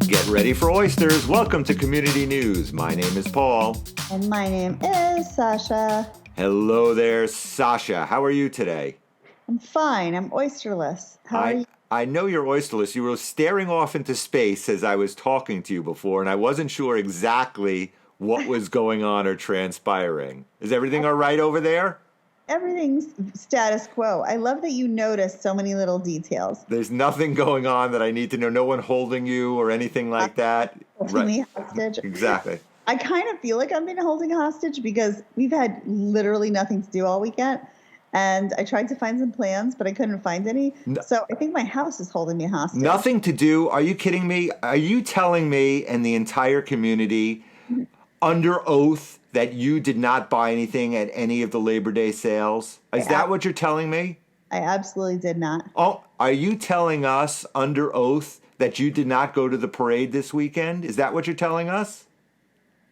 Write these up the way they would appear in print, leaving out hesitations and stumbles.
Get ready for oysters. Welcome to Community News. My name is Paul. And my name is Sasha. Hello there, Sasha. How are you today? I'm fine. I'm oysterless. How are you? I know you're oysterless. You were staring off into space as I was talking to you before, and I wasn't sure exactly what was going on or transpiring. Is everything all right over there? Everything's status quo. I love that you notice so many little details. There's nothing going on that I need to know. No one holding you or anything like that. Holding me hostage. Exactly. I kind of feel like I'm being holding hostage because we've had literally nothing to do all weekend. And I tried to find some plans, but I couldn't find any. So I think my house is holding me hostage. Nothing to do? Are you kidding me? Are you telling me and the entire community under oath that you did not buy anything at any of the Labor Day sales? Is that what you're telling me? I absolutely did not. Oh, are you telling us under oath that you did not go to the parade this weekend? Is that what you're telling us?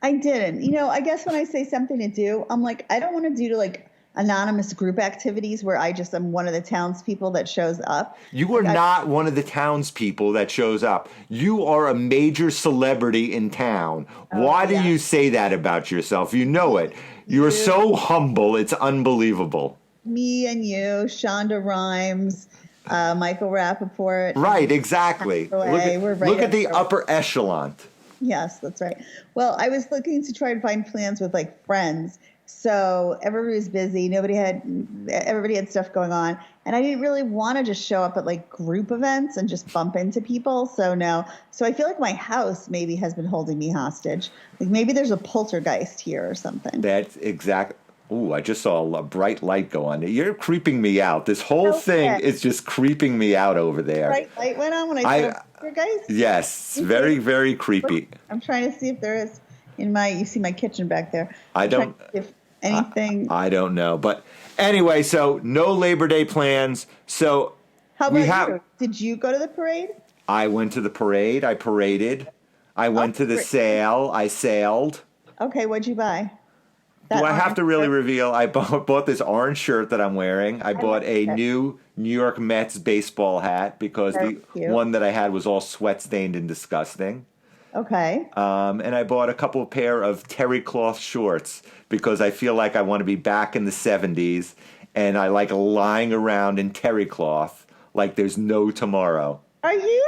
I didn't. You know, I guess when I say something to do, I'm like, I don't want to do like anonymous group activities where I just am one of the townspeople that shows up. You are not one of the townspeople that shows up. You are a major celebrity in town. Why do you say that about yourself? You know it. You're so humble. It's unbelievable. Me and you, Shonda Rhimes, Michael Rappaport. Right, exactly. Look at the upper echelon. Yes, that's right. Well, I was looking to try to find plans with like friends. So everybody was busy. Everybody had stuff going on. And I didn't really want to just show up at like group events and just bump into people. So no. So I feel like my house maybe has been holding me hostage. Like maybe there's a poltergeist here or something. That's exactly. Ooh, I just saw a bright light go on. You're creeping me out. This whole thing is just creeping me out over there. Bright light went on when I saw poltergeist? Yes, very, very creepy. I'm trying to see if there is you see my kitchen back there. I don't. If anything. I don't know. But anyway, so no Labor Day plans. So how about you? Did you go to the parade? I went to the parade. I paraded. I went to the sale. I sailed. Okay, what'd you buy? Do I have to really reveal? I bought this orange shirt that I'm wearing. I bought a new New York Mets baseball hat because the one that I had was all sweat stained and disgusting. Okay. And I bought a couple of pair of terry cloth shorts because I feel like I want to be back in the 70s and I like lying around in terry cloth like there's no tomorrow. Are you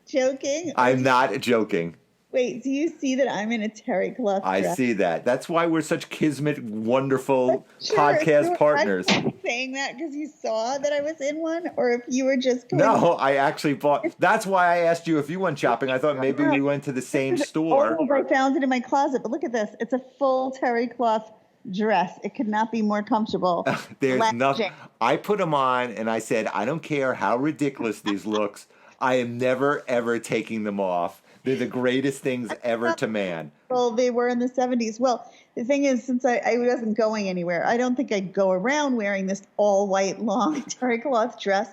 joking? I'm not joking. Wait, do you see that I'm in a terry cloth dress? I see that. That's why we're such kismet, wonderful podcast partners. Are you saying that because you saw that I was in one, or if you were just going No, I actually bought. That's why I asked you if you went shopping. I thought maybe we went to the same store. Oh, I found it in my closet, but look at this. It's a full terry cloth dress. It could not be more comfortable. There's nothing. I put them on and I said, I don't care how ridiculous these looks. I am never, ever taking them off. They're the greatest things ever to man. Well, they were in the 70s. Well, the thing is, since I wasn't going anywhere, I don't think I'd go around wearing this all-white, long terry cloth dress,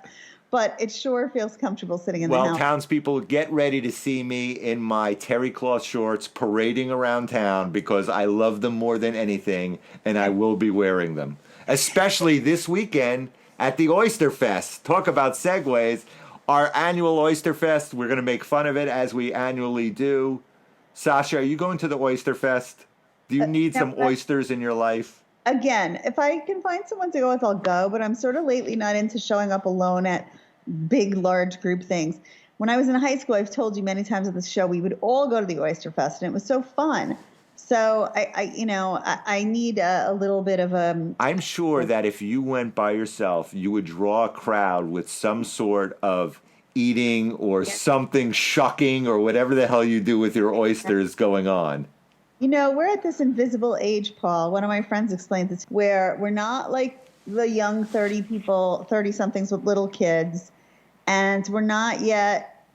but it sure feels comfortable sitting in the house. Well, townspeople, get ready to see me in my terry cloth shorts parading around town because I love them more than anything, and I will be wearing them, especially this weekend at the Oyster Fest. Talk about segues. Our annual Oyster Fest, we're going to make fun of it as we annually do. Sasha, are you going to the Oyster Fest? Do you need some oysters in your life? Again, if I can find someone to go with, I'll go. But I'm sort of lately not into showing up alone at big, large group things. When I was in high school, I've told you many times at this show, we would all go to the Oyster Fest, and it was so fun. So I need a little bit of a. I'm sure that if you went by yourself, you would draw a crowd with some sort of eating or something shucking or whatever the hell you do with your oysters going on. You know, we're at this invisible age, Paul. One of my friends explained this, where we're not like the young 30-somethings with little kids, and we're not yet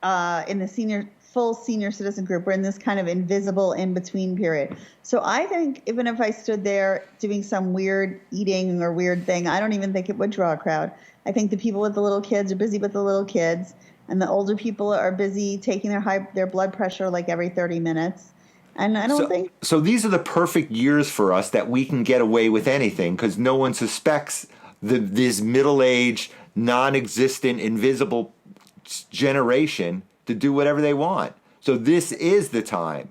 in the full senior citizen group. We're in this kind of invisible in-between period. So I think even if I stood there doing some weird eating or weird thing, I don't even think it would draw a crowd. I think the people with the little kids are busy with the little kids, and the older people are busy taking their blood pressure like every 30 minutes. And I don't think... So these are the perfect years for us that we can get away with anything because no one suspects this middle-aged, non-existent, invisible generation to do whatever they want. So this is the time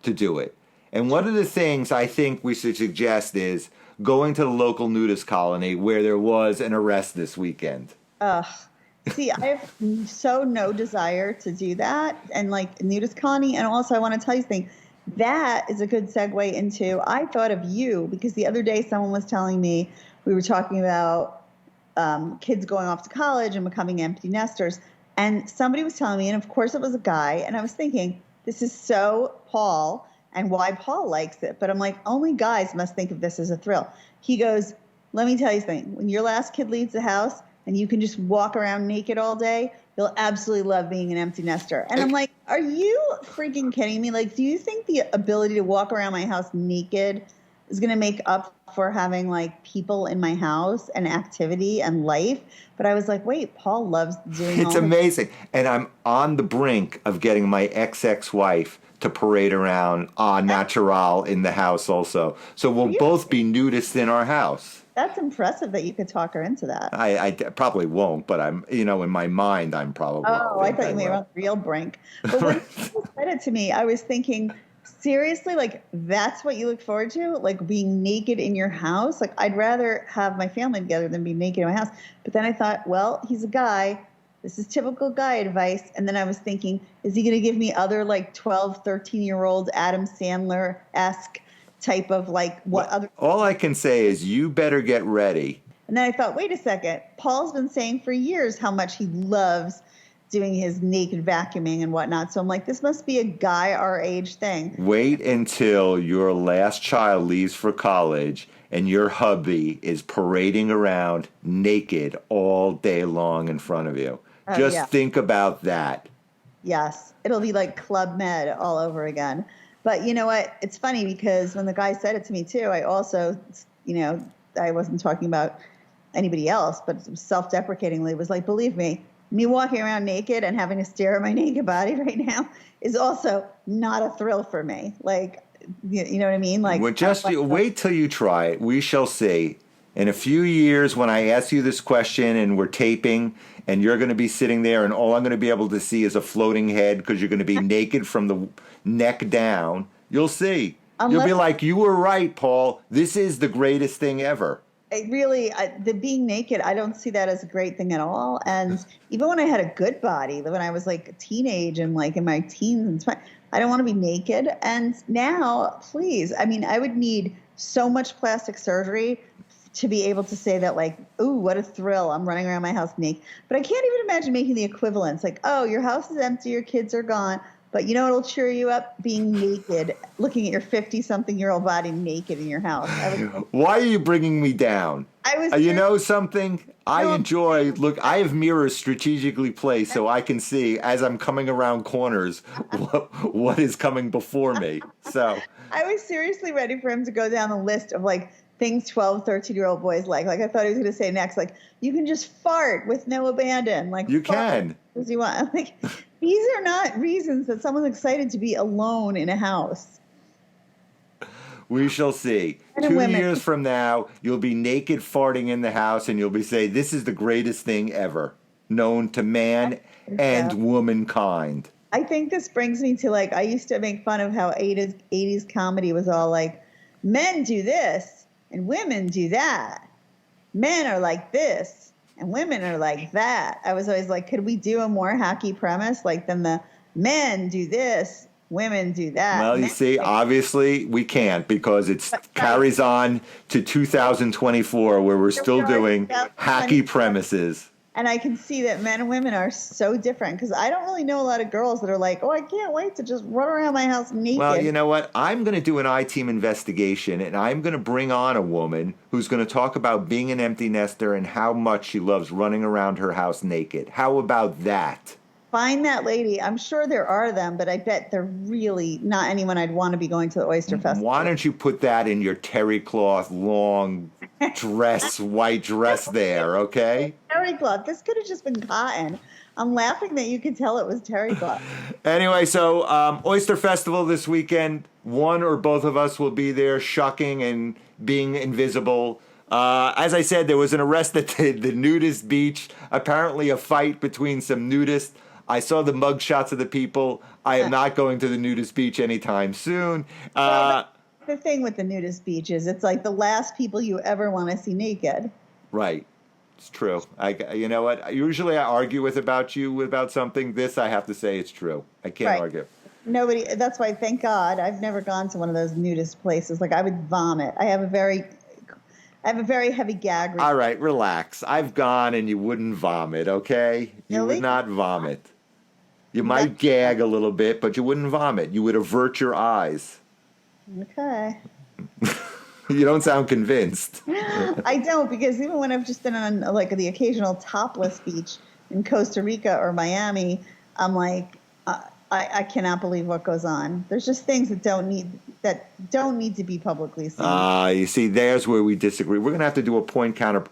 to do it. And one of the things I think we should suggest is going to the local nudist colony where there was an arrest this weekend. Ugh. See, I have so no desire to do that. And like nudist colony. And also I want to tell you something. That is a good segue into, I thought of you because the other day someone was telling me, we were talking about kids going off to college and becoming empty nesters. And somebody was telling me, and of course it was a guy, and I was thinking, this is so Paul and why Paul likes it. But I'm like, only guys must think of this as a thrill. He goes, let me tell you something. When your last kid leaves the house and you can just walk around naked all day, you'll absolutely love being an empty nester. And I'm like, are you freaking kidding me? Like, do you think the ability to walk around my house naked is going to make up for having like people in my house and activity and life? But I was like, wait, Paul loves doing It's amazing. And I'm on the brink of getting my ex-wife to parade around natural in the house also. So we'll both be nudists in our house. That's impressive that you could talk her into that. I probably won't, but I'm, in my mind, I'm probably. Oh, I thought you meant on the real brink. But when you said it to me, I was thinking, seriously, like that's what you look forward to? Like being naked in your house? Like I'd rather have my family together than be naked in my house. But then I thought, well, he's a guy. This is typical guy advice. And then I was thinking, is he going to give me other like 12, 13-year-old Adam Sandler-esque type of like what other? All I can say is you better get ready. And then I thought, wait a second. Paul's been saying for years how much he loves doing his naked vacuuming and whatnot. So I'm like, this must be a guy our age thing. Wait until your last child leaves for college and your hubby is parading around naked all day long in front of you. Just think about that. Yes. It'll be like Club Med all over again. But you know what? It's funny because when the guy said it to me too, I also, I wasn't talking about anybody else, but self-deprecatingly was like, believe me walking around naked and having to stare at my naked body right now is also not a thrill for me. Like, you know what I mean? Like, well, just wait till you try it. We shall see. In a few years, when I ask you this question and we're taping and you're going to be sitting there and all I'm going to be able to see is a floating head because you're going to be naked from the neck down, you'll see. You'll be like, you were right, Paul. This is the greatest thing ever. The being naked, I don't see that as a great thing at all. And even when I had a good body, when I was like a teenage and like in my teens, I don't want to be naked. And now, please, I mean, I would need so much plastic surgery to be able to say that like, ooh, what a thrill. I'm running around my house naked. But I can't even imagine making the equivalence. Like, oh, your house is empty, your kids are gone. But you know what'll cheer you up? Being naked, looking at your 50-something-year-old body naked in your house. Why are you bringing me down? You know something? I enjoy, look, I have mirrors strategically placed so I can see as I'm coming around corners what is coming before me. So I was seriously ready for him to go down the list of like things 12, 13-year-old boys like. Like I thought he was going to say next, like, you can just fart with no abandon. Like you can. As you want. I'm like, these are not reasons that someone's excited to be alone in a house. We shall see. 2 years from now, you'll be naked farting in the house and you'll be saying, this is the greatest thing ever known to man and womankind. I think this brings me to like, I used to make fun of how 80s comedy was all like, men do this and women do that. Men are like this and women are like that. I was always like, could we do a more hacky premise? Like then the men do this, women do that. Well, you see, obviously we can't because it carries on to 2024 where we're still doing hacky premises. And I can see that men and women are so different because I don't really know a lot of girls that are like, oh, I can't wait to just run around my house naked. Well, you know what? I'm going to do an I-Team investigation, and I'm going to bring on a woman who's going to talk about being an empty nester and how much she loves running around her house naked. How about that? Find that lady. I'm sure there are them, but I bet they're really not anyone I'd want to be going to the Oyster Festival. Why don't you put that in your terry cloth long dress, white dress there, okay? Terry cloth. This could have just been cotton. I'm laughing that you could tell it was terry cloth. Anyway, so Oyster Festival this weekend. One or both of us will be there shucking and being invisible. As I said, there was an arrest at the nudist beach. Apparently, a fight between some nudists. I saw the mug shots of the people. I am not going to the nudist beach anytime soon. Well, the thing with the nudist beach is it's like the last people you ever want to see naked. Right. It's true. You know what? Usually I argue about something. This, I have to say, it's true. I can't argue. Nobody. That's why, thank God, I've never gone to one of those nudist places. Like, I would vomit. I have a very heavy gag reflex. All right, relax. I've gone and you wouldn't vomit, okay? You Really? would not vomit. You might gag a little bit, but you wouldn't vomit. You would avert your eyes. Okay. You don't sound convinced. I don't, because even when I've just been on like the occasional topless beach in Costa Rica or Miami, I'm like, I cannot believe what goes on. There's just things that don't need to be publicly seen. You see, there's where we disagree. We're gonna have to do a point counter.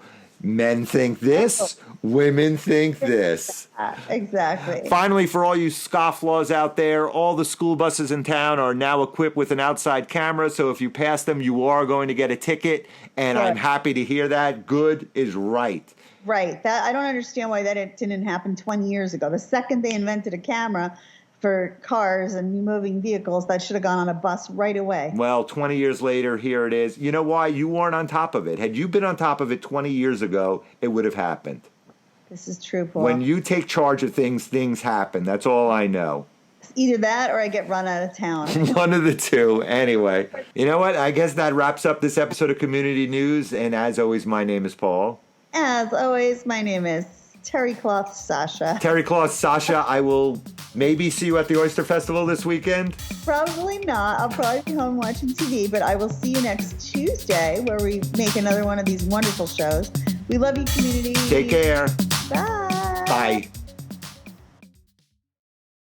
Men think this, women think this. Exactly. Finally, for all you scofflaws out there, all the school buses in town are now equipped with an outside camera, so if you pass them, you are going to get a ticket, and I'm happy to hear that. Good is right. Right. That I don't understand why that didn't happen 20 years ago. The second they invented a camera for cars and moving vehicles, that should have gone on a bus right away. Well, 20 years later, here it is. You know why? You weren't on top of it. Had you been on top of it 20 years ago, it would have happened. This is true, Paul. When you take charge of things, things happen. That's all I know. Either that or I get run out of town. One of the two. Anyway, you know what? I guess that wraps up this episode of Community News. And as always, my name is Paul. As always, my name is Terry Cloth Sasha. Terry Cloth Sasha. I will maybe see you at the Oyster Festival this weekend. Probably not. I'll probably be home watching TV, but I will see you next Tuesday where we make another one of these wonderful shows. We love you, community. Take care. Bye. Bye.